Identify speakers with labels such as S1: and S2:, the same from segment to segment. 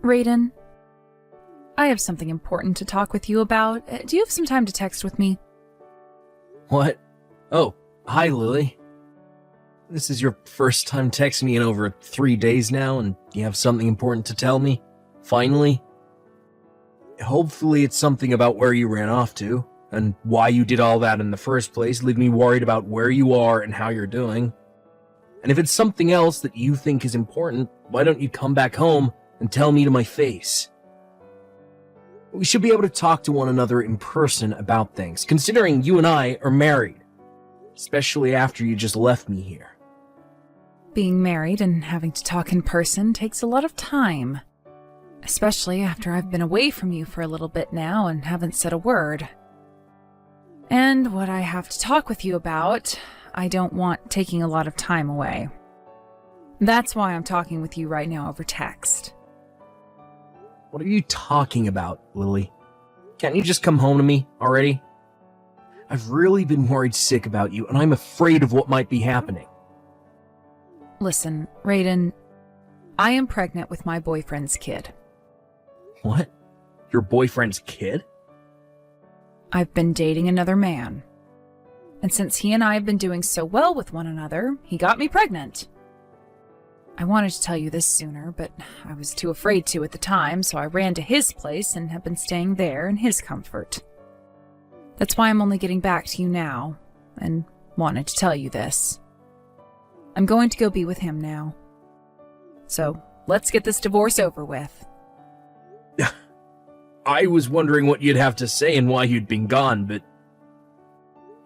S1: Raiden, I have something important to talk with you about. Do you have some time to text with me?
S2: What? Oh, hi, Lily. This is your first time texting me in over 3 days now, and you have something important to tell me? Finally? Hopefully it's something about where you ran off to, and why you did all that in the first place, leaving me worried about where you are and how you're doing. And if it's something else that you think is important, why don't you come back home and tell me to my face? We should be able to talk to one another in person about things, considering you and I are married. Especially after you just left me here.
S1: Being married and having to talk in person takes a lot of time. Especially after I've been away from you for a little bit now and haven't said a word. And what I have to talk with you about, I don't want taking a lot of time away. That's why I'm talking with you right now over text.
S2: What are you talking about, Lily? Can't you just come home to me already? I've really been worried sick about you, and I'm afraid of what might be happening.
S1: Listen, Raiden, I am pregnant with my boyfriend's kid.
S2: What? Your boyfriend's kid?
S1: I've been dating another man. And since he and I have been doing so well with one another, he got me pregnant. I wanted to tell you this sooner, but I was too afraid to at the time, so I ran to his place and have been staying there in his comfort. That's why I'm only getting back to you now, and wanted to tell you this. I'm going to go be with him now. So, let's get this divorce over with.
S2: I was wondering what you'd have to say and why you'd been gone, but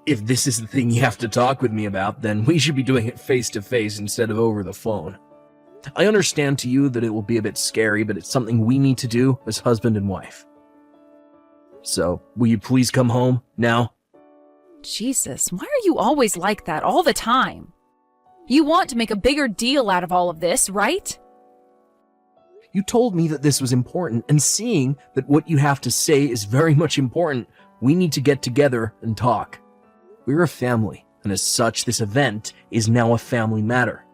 S2: if this is the thing you have to talk with me about, then we should be doing it face to face instead of over the phone. I understand to you that it will be a bit scary, but it's something we need to do as husband and wife. So, will you please come home now?
S1: Jesus, why are you always like that all the time? You want to make a bigger deal out of all of this, right?
S2: You told me that this was important, and seeing that what you have to say is very much important, we need to get together and talk. We're a family, and as such, this event is now a family matter.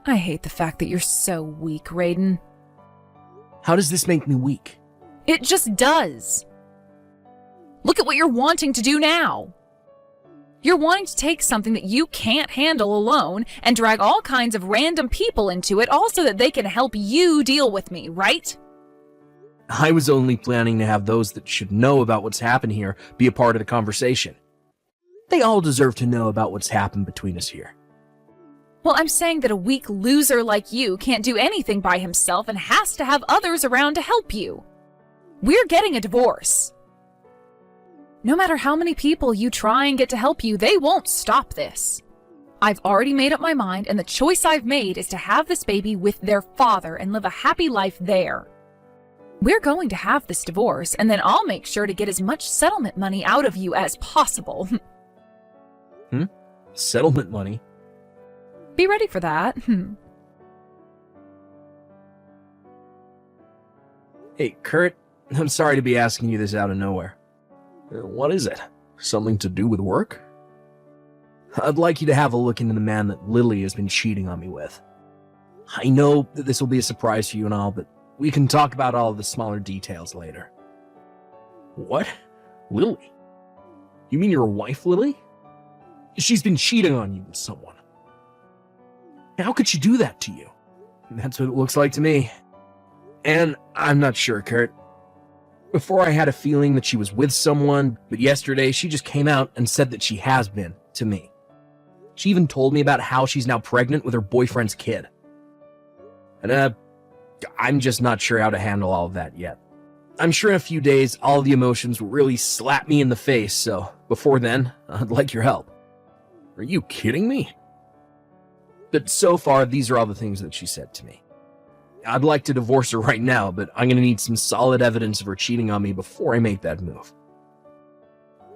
S1: I hate the fact that you're so weak, Raiden.
S2: How does this make me weak?
S1: It just does. Look at what you're wanting to do now. You're wanting to take something that you can't handle alone and drag all kinds of random people into it, all so that they can help you deal with me, right?
S2: I was only planning to have those that should know about what's happened here be a part of the conversation. They all deserve to know about what's happened between us here.
S1: Well, I'm saying that a weak loser like you can't do anything by himself and has to have others around to help you. We're getting a divorce. No matter how many people you try and get to help you, they won't stop this. I've already made up my mind, and the choice I've made is to have this baby with their father and live a happy life there. We're going to have this divorce, and then I'll make sure to get as much settlement money out of you as possible.
S2: Settlement money?
S1: Be ready for that.
S2: Hey, Kurt, I'm sorry to be asking you this out of nowhere. What is it? Something to do with work? I'd like you to have a look into the man that Lily has been cheating on me with. I know that this will be a surprise to you and all, but we can talk about all of the smaller details later. What? Lily? You mean your wife, Lily? She's been cheating on you with someone. How could she do that to you? That's what it looks like to me. And I'm not sure, Kurt. Before I had a feeling that she was with someone, but yesterday she just came out and said that she has been, to me. She even told me about how she's now pregnant with her boyfriend's kid. And I'm just not sure how to handle all of that yet. I'm sure in a few days all the emotions will really slap me in the face, so before then, I'd like your help. Are you kidding me? But so far, these are all the things that she said to me. I'd like to divorce her right now, but I'm going to need some solid evidence of her cheating on me before I make that move.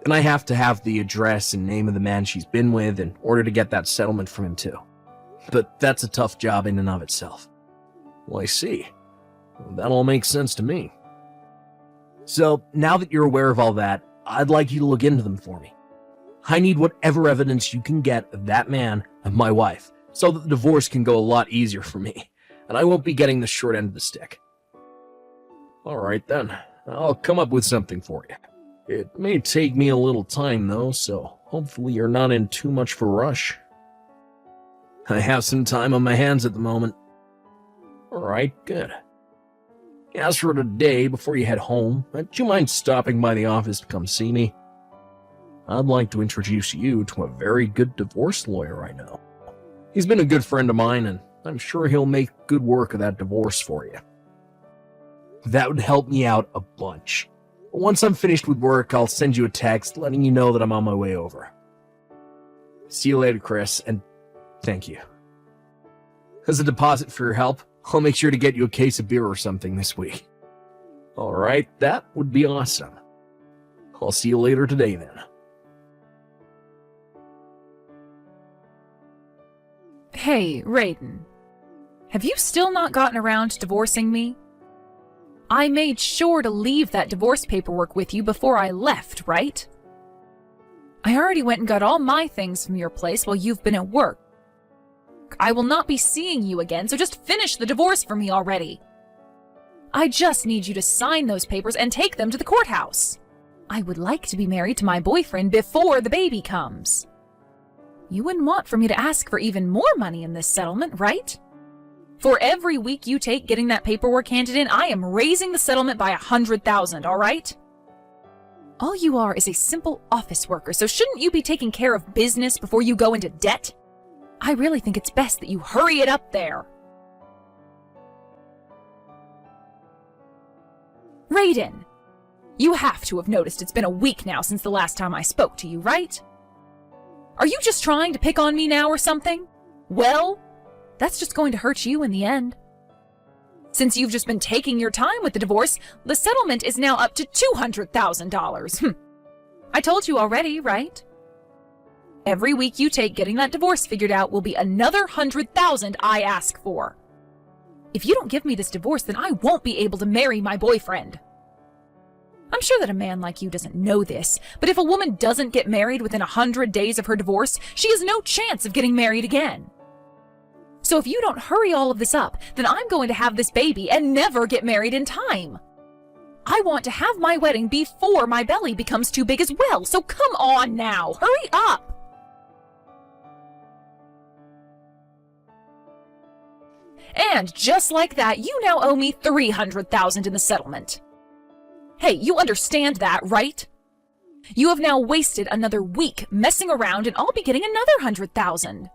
S2: And I have to have the address and name of the man she's been with in order to get that settlement from him too. But that's a tough job in and of itself. Well, I see. Well, that all makes sense to me. So, now that you're aware of all that, I'd like you to look into them for me. I need whatever evidence you can get of that man and my wife, so that the divorce can go a lot easier for me, and I won't be getting the short end of the stick. Alright then, I'll come up with something for you. It may take me a little time though, so hopefully you're not in too much of a rush. I have some time on my hands at the moment. Alright, good. As for today, before you head home, would you mind stopping by the office to come see me? I'd like to introduce you to a very good divorce lawyer I know. He's been a good friend of mine, and I'm sure he'll make good work of that divorce for you. That would help me out a bunch. Once I'm finished with work, I'll send you a text letting you know that I'm on my way over. See you later, Chris, and thank you. As a deposit for your help, I'll make sure to get you a case of beer or something this week. Alright, that would be awesome. I'll see you later today then.
S1: Hey, Raiden. Have you still not gotten around to divorcing me? I made sure to leave that divorce paperwork with you before I left, right? I already went and got all my things from your place while you've been at work. I will not be seeing you again, so just finish the divorce for me already. I just need you to sign those papers and take them to the courthouse. I would like to be married to my boyfriend before the baby comes. You wouldn't want for me to ask for even more money in this settlement, right? For every week you take getting that paperwork handed in, I am raising the settlement by 100,000, all right? All you are is a simple office worker, so shouldn't you be taking care of business before you go into debt? I really think it's best that you hurry it up there. Raiden, you have to have noticed it's been a week now since the last time I spoke to you, right? Are you just trying to pick on me now or something? Well, that's just going to hurt you in the end. Since you've just been taking your time with the divorce, the settlement is now up to $200,000. I told you already, right? Every week you take getting that divorce figured out will be another 100,000 I ask for. If you don't give me this divorce, then I won't be able to marry my boyfriend. I'm sure that a man like you doesn't know this, but if a woman doesn't get married within 100 days of her divorce, she has no chance of getting married again. So if you don't hurry all of this up, then I'm going to have this baby and never get married in time. I want to have my wedding before my belly becomes too big as well, so come on now, hurry up! And just like that, you now owe me $300,000 in the settlement. Hey, you understand that, right? You have now wasted another week messing around and I'll be getting another 100,000.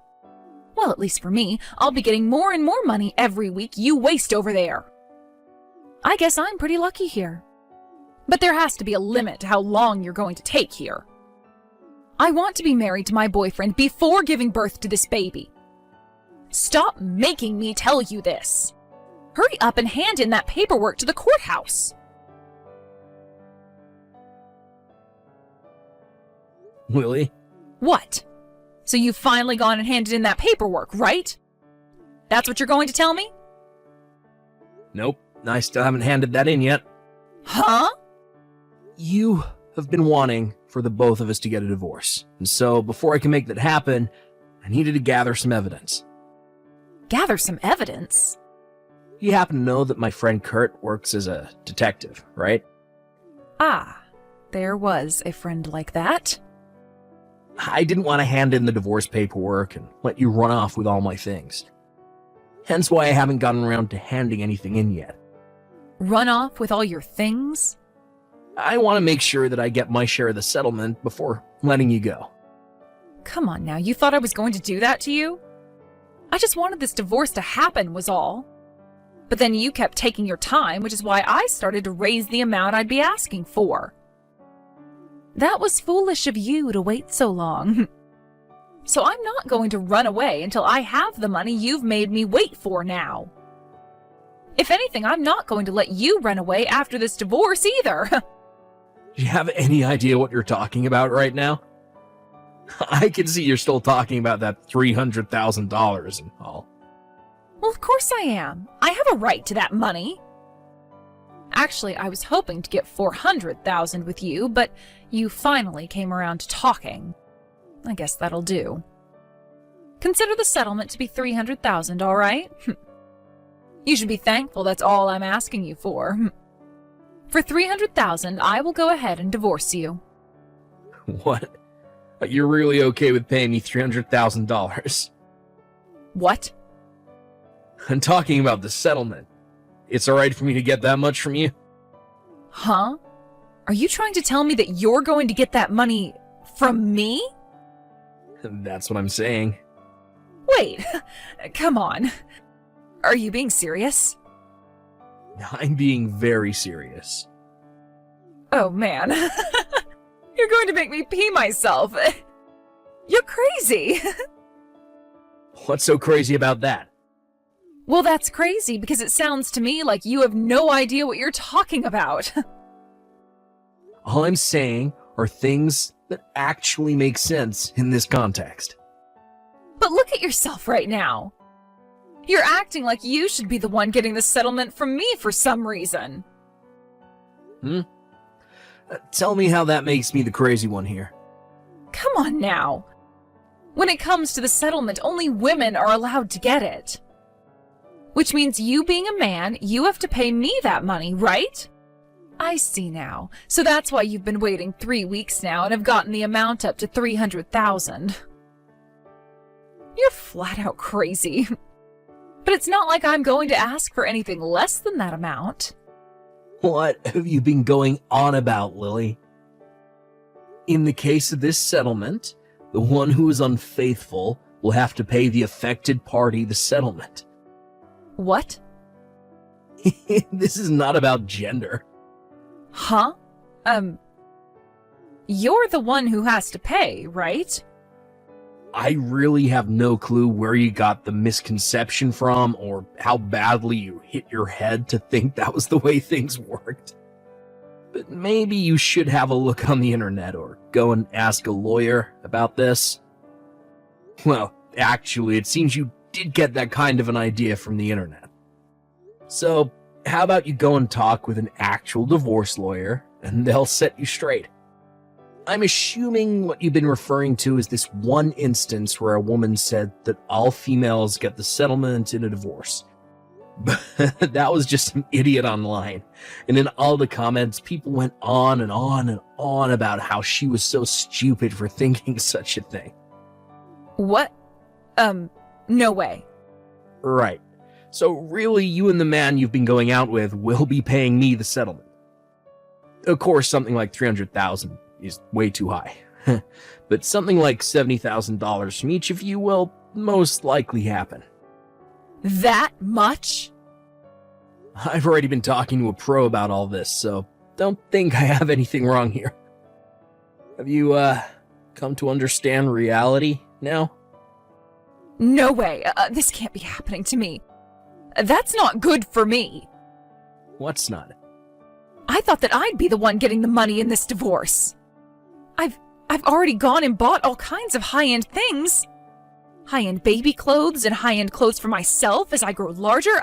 S1: Well, at least for me, I'll be getting more and more money every week you waste over there. I guess I'm pretty lucky here. But there has to be a limit to how long you're going to take here. I want to be married to my boyfriend before giving birth to this baby. Stop making me tell you this. Hurry up and hand in that paperwork to the courthouse.
S2: Willie?
S1: What? So you've finally gone and handed in that paperwork, right? That's what you're going to tell me?
S2: Nope, I still haven't handed that in yet.
S1: Huh?
S2: You have been wanting for the both of us to get a divorce, and so before I can make that happen, I needed to gather some evidence.
S1: Gather some evidence?
S2: You happen to know that my friend Kurt works as a detective, right?
S1: Ah, there was a friend like that.
S2: I didn't want to hand in the divorce paperwork and let you run off with all my things. Hence why I haven't gotten around to handing anything in yet.
S1: Run off with all your things?
S2: I want to make sure that I get my share of the settlement before letting you go.
S1: Come on now, you thought I was going to do that to you? I just wanted this divorce to happen was all. But then you kept taking your time, which is why I started to raise the amount I'd be asking for. That was foolish of you to wait so long. So I'm not going to run away until I have the money you've made me wait for now. If anything, I'm not going to let you run away after this divorce either.
S2: Do you have any idea what you're talking about right now? I can see you're still talking about that $300,000 and all.
S1: Well, of course I am. I have a right to that money. Actually, I was hoping to get $400,000 with you, but you finally came around to talking. I guess that'll do. Consider the settlement to be $300,000, all right? You should be thankful that's all I'm asking you for. For $300,000, I will go ahead and divorce you.
S2: What? You're really okay with paying me $300,000?
S1: What?
S2: I'm talking about the settlement. It's alright for me to get that much from you?
S1: Huh? Are you trying to tell me that you're going to get that money from me?
S2: That's what I'm saying.
S1: Wait, come on. Are you being serious?
S2: I'm being very serious.
S1: Oh man. You're going to make me pee myself. You're crazy.
S2: What's so crazy about that?
S1: Well, that's crazy because it sounds to me like you have no idea what you're talking about.
S2: All I'm saying are things that actually make sense in this context.
S1: But look at yourself right now. You're acting like you should be the one getting the settlement from me for some reason.
S2: Tell me how that makes me the crazy one here.
S1: Come on now. When it comes to the settlement, only women are allowed to get it. Which means you being a man, you have to pay me that money, right? I see now. So that's why you've been waiting 3 weeks now and have gotten the amount up to $300,000. You're flat out crazy. But it's not like I'm going to ask for anything less than that amount.
S2: What have you been going on about, Lily? In the case of this settlement, the one who is unfaithful will have to pay the affected party the settlement.
S1: What?
S2: This is not about gender.
S1: Huh? You're the one who has to pay, right?
S2: I really have no clue where you got the misconception from or how badly you hit your head to think that was the way things worked. But maybe you should have a look on the internet or go and ask a lawyer about this. Well, actually, it seems you did get that kind of an idea from the internet. So, how about you go and talk with an actual divorce lawyer and they'll set you straight. I'm assuming what you've been referring to is this one instance where a woman said that all females get the settlement in a divorce. But that was just some idiot online. And in all the comments, people went on and on and on about how she was so stupid for thinking such a thing.
S1: What? No way.
S2: Right. So really, you and the man you've been going out with will be paying me the settlement. Of course, something like $300,000 is way too high. But something like $70,000 from each of you will most likely happen.
S1: That much?
S2: I've already been talking to a pro about all this, so don't think I have anything wrong here. Have you, come to understand reality now?
S1: No way. This can't be happening to me. That's not good for me.
S2: What's not?
S1: I thought that I'd be the one getting the money in this divorce. I've already gone and bought all kinds of high-end things. High-end baby clothes and high-end clothes for myself as I grow larger.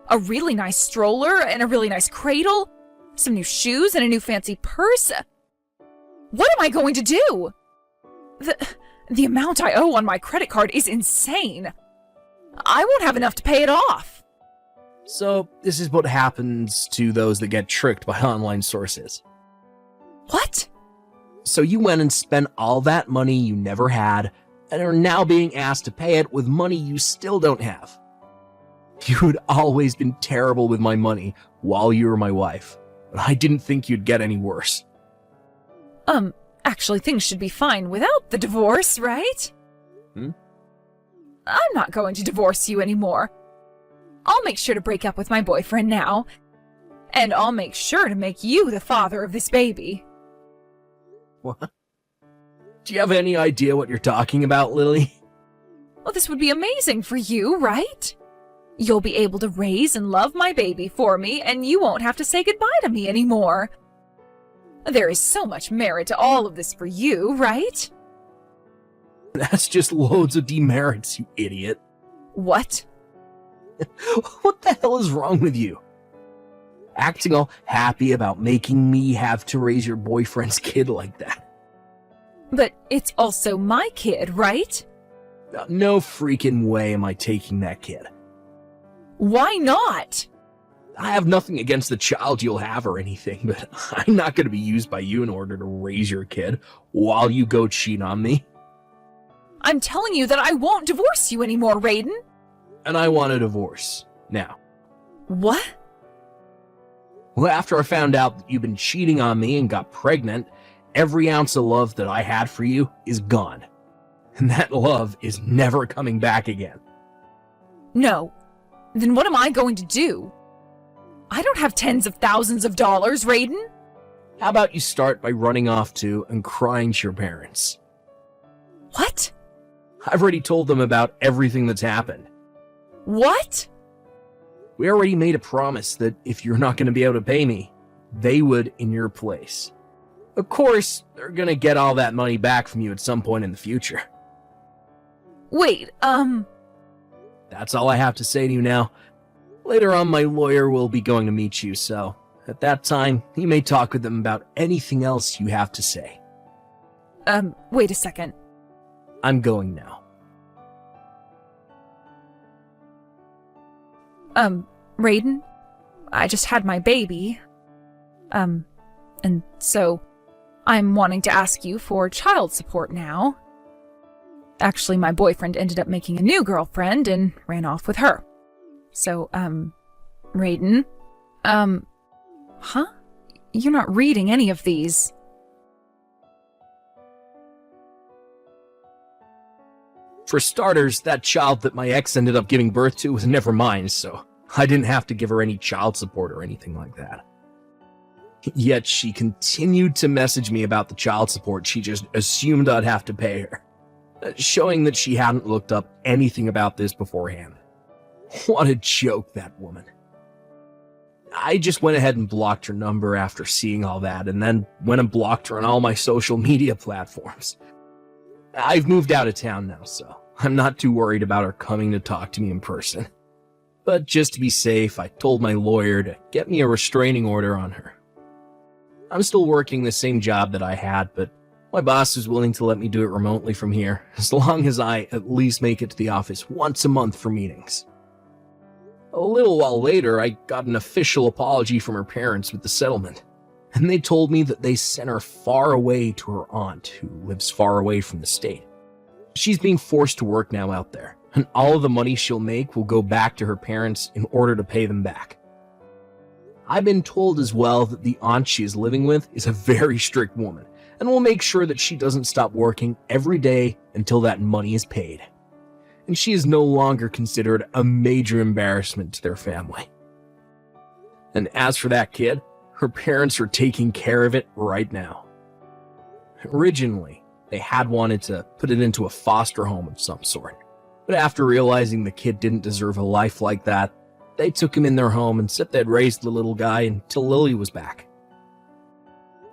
S1: A really nice stroller and a really nice cradle. Some new shoes and a new fancy purse. What am I going to do? The amount I owe on my credit card is insane. I won't have enough to pay it off.
S2: So, this is what happens to those that get tricked by online sources.
S1: What?
S2: So you went and spent all that money you never had, and are now being asked to pay it with money you still don't have. You had always been terrible with my money while you were my wife, but I didn't think you'd get any worse.
S1: Actually, things should be fine without the divorce, right? I'm not going to divorce you anymore. I'll make sure to break up with my boyfriend now. And I'll make sure to make you the father of this baby.
S2: What? Do you have any idea what you're talking about, Lily?
S1: Well, this would be amazing for you, right? You'll be able to raise and love my baby for me, and you won't have to say goodbye to me anymore. There is so much merit to all of this for you, right?
S2: That's just loads of demerits, you idiot.
S1: What?
S2: What the hell is wrong with you? Acting all happy about making me have to raise your boyfriend's kid like that.
S1: But it's also my kid, right?
S2: No freaking way am I taking that kid.
S1: Why not?
S2: I have nothing against the child you'll have or anything, but I'm not going to be used by you in order to raise your kid while you go cheat on me.
S1: I'm telling you that I won't divorce you anymore, Raiden.
S2: And I want a divorce. Now.
S1: What?
S2: Well, after I found out that you've been cheating on me and got pregnant, every ounce of love that I had for you is gone. And that love is never coming back again.
S1: No. Then what am I going to do? I don't have tens of thousands of dollars, Raiden.
S2: How about you start by running off to and crying to your parents?
S1: What?
S2: I've already told them about everything that's happened.
S1: What?
S2: We already made a promise that if you're not going to be able to pay me, they would in your place. Of course, they're going to get all that money back from you at some point in the future.
S1: Wait,
S2: That's all I have to say to you now. Later on, my lawyer will be going to meet you, so at that time, you may talk with them about anything else you have to say.
S1: Wait a second.
S2: I'm going now.
S1: Raiden, I just had my baby. And so I'm wanting to ask you for child support now. Actually, my boyfriend ended up making a new girlfriend and ran off with her. So, Raiden, huh? You're not reading any of these.
S2: For starters, that child that my ex ended up giving birth to was never mine, so I didn't have to give her any child support or anything like that. Yet she continued to message me about the child support she just assumed I'd have to pay her, showing that she hadn't looked up anything about this beforehand. What a joke, that woman. I just went ahead and blocked her number after seeing all that, and then went and blocked her on all my social media platforms. I've moved out of town now, so I'm not too worried about her coming to talk to me in person. But just to be safe, I told my lawyer to get me a restraining order on her. I'm still working the same job that I had, but my boss is willing to let me do it remotely from here, as long as I at least make it to the office once a month for meetings. A little while later, I got an official apology from her parents with the settlement, and they told me that they sent her far away to her aunt, who lives far away from the state. She's being forced to work now out there, and all of the money she'll make will go back to her parents in order to pay them back. I've been told as well that the aunt she is living with is a very strict woman, and will make sure that she doesn't stop working every day until that money is paid. And she is no longer considered a major embarrassment to their family. And as for that kid, her parents are taking care of it right now. Originally, they had wanted to put it into a foster home of some sort, but after realizing the kid didn't deserve a life like that, they took him in their home and said they'd raise the little guy until Lily was back.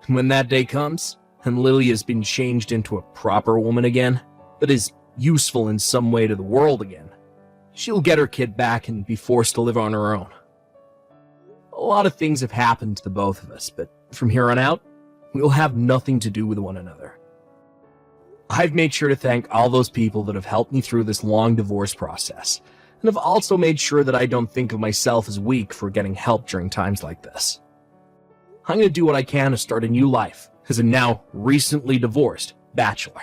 S2: When that day comes, and Lily has been changed into a proper woman again, that is useful in some way to the world again, she'll get her kid back and be forced to live on her own. A lot of things have happened to the both of us, but from here on out, we'll have nothing to do with one another. I've made sure to thank all those people that have helped me through this long divorce process, and have also made sure that I don't think of myself as weak for getting help during times like this. I'm going to do what I can to start a new life as a now recently divorced bachelor.